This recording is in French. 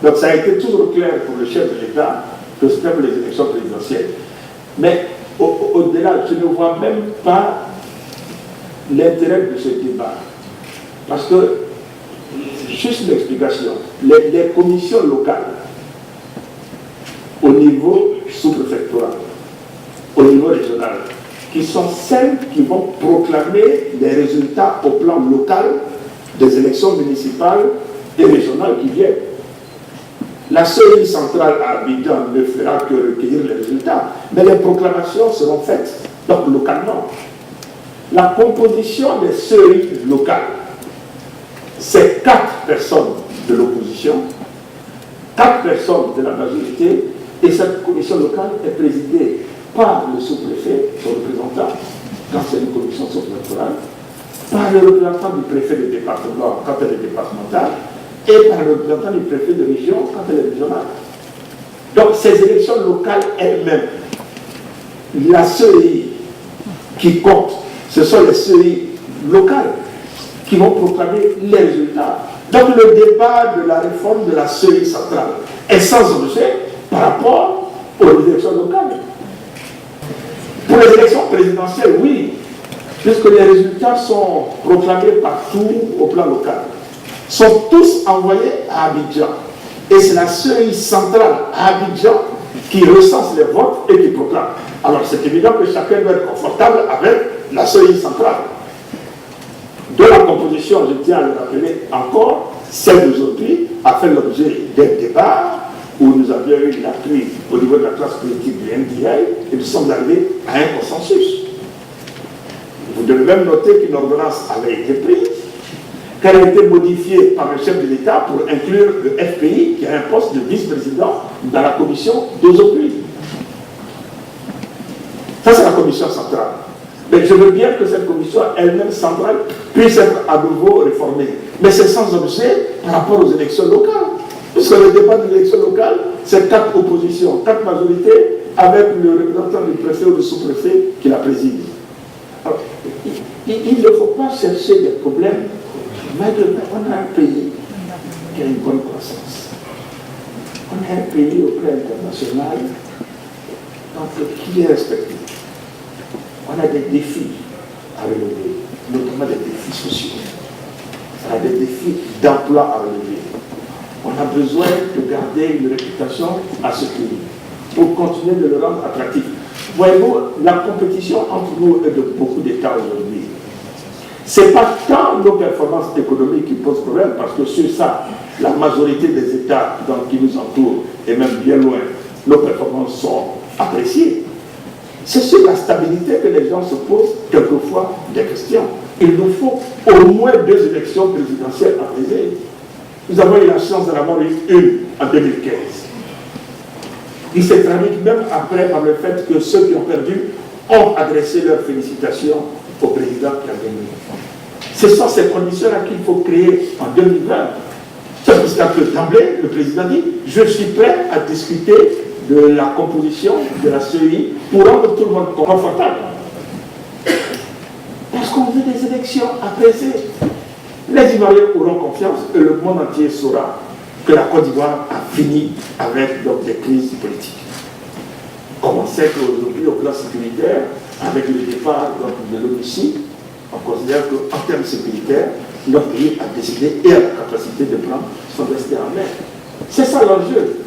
Donc ça a été toujours clair pour le chef de l'État que c'était pour les élections présidentielles. Mais au-delà, je ne vois même pas l'intérêt de ce débat. Parce que, juste une explication, les commissions locales, au niveau sous-préfectoral, au niveau régional, qui sont celles qui vont proclamer les résultats au plan local des élections municipales et régionales qui viennent. La CEI centrale à Abidjan ne fera que recueillir les résultats, mais les proclamations seront faites, donc localement. La composition des CEI locales, c'est 4 personnes de l'opposition, 4 personnes de la majorité, et cette commission locale est présidée par le sous-préfet, son représentant, quand c'est une commission sous-préfectorale, par le représentant du préfet de département quand elle est départementale, et par le représentant du préfet de région quand elle est régionale. Donc ces élections locales elles-mêmes, la CEI qui compte, ce sont les CEI locales qui vont proclamer les résultats. Donc le débat de la réforme de la CEI centrale est sans objet par rapport aux élections locales. Pour les élections présidentielles, oui, puisque les résultats sont proclamés partout au plan local, sont tous envoyés à Abidjan. Et c'est la CEI centrale à Abidjan qui recense les votes et qui proclame. Alors c'est évident que chacun doit être confortable avec la CEI centrale. De la composition, je tiens à le rappeler encore, celle d'aujourd'hui a fait l'objet d'un débat où nous avions eu l'appui au niveau de la classe politique du NDI et nous sommes arrivés à un consensus. Vous devez même noter qu'une ordonnance avait été prise, qu'elle a été modifiée par le chef de l'État pour inclure le FPI qui a un poste de vice-président dans la commission d'aujourd'hui. Ça, c'est la commission centrale. Mais je veux bien que cette commission elle-même centrale puisse être à nouveau réformée. Mais c'est sans objet par rapport aux élections locales. Puisque le débat de l'élection locale, c'est 4 oppositions, 4 majorités, avec le représentant du préfet ou du sous-préfet qui la préside. Alors, il ne faut pas chercher des problèmes. Mais on a un pays qui a une bonne croissance. On a un pays au plan international qui est respecté. On a des défis à relever, notamment des défis sociaux. On a des défis d'emploi à relever. On a besoin de garder une réputation à ce pays pour continuer de le rendre attractif. Voyez-vous, la compétition entre nous et de beaucoup d'États aujourd'hui, ce n'est pas tant nos performances économiques qui posent problème, parce que sur ça, la majorité des États qui nous entourent, et même bien loin, nos performances sont appréciées. C'est sur la stabilité que les gens se posent quelquefois des questions. Il nous faut au moins 2 élections présidentielles à apaiser. Nous avons eu la chance d'en avoir eu une en 2015. Il s'est traduit même après par le fait que ceux qui ont perdu ont adressé leurs félicitations au président qui a gagné. Ce sont ces conditions-là qu'il faut créer en 2020. C'est pour ça que d'emblée, le président dit « Je suis prêt à discuter de la composition de la CEI pour rendre tout le monde confortable. » Parce qu'on veut des élections apaisées. Les Ivoiriens auront confiance et le monde entier saura que la Côte d'Ivoire a fini avec des crises politiques. Comme on sait qu'aujourd'hui, au plan sécuritaire, avec le départ de l'ONUCI, on considère qu'en termes sécuritaires, notre pays a décidé et a la capacité de prendre son destin en main. C'est ça l'enjeu.